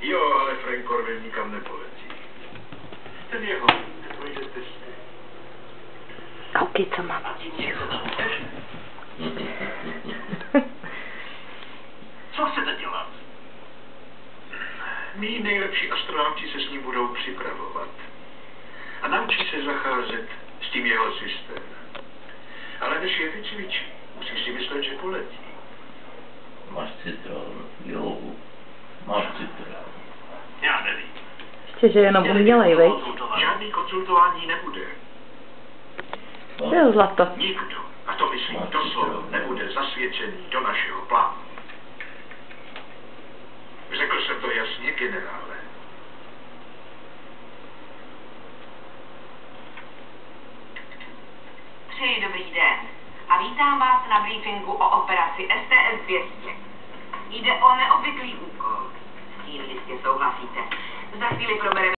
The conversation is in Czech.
Jo, ale Frank Corwin nikam nepoletí. Ten jeho neprojde testy. Koukej, co mám. Co chcete dělat? Mí nejlepší astronauti se s ním budou připravovat. A naučí se zacházet s tím jeho systémem. Ale než je vycvičí, musí si myslet, že poletí. Máš citron, jo. Máš citron. Já nevím. Ještě, že jenom umělej, vej? Žádný konzultování nebude. Jo, zlato. Nikdo, a to myslím doslova, nebude zasvědčený do našeho plánu. Řekl jsem to jasně, generále. Přeji dobrý den a vítám vás na briefingu o operaci STS-200. Jde o neobvyklý úkol. S tím jistě souhlasíte. Za chvíli probereme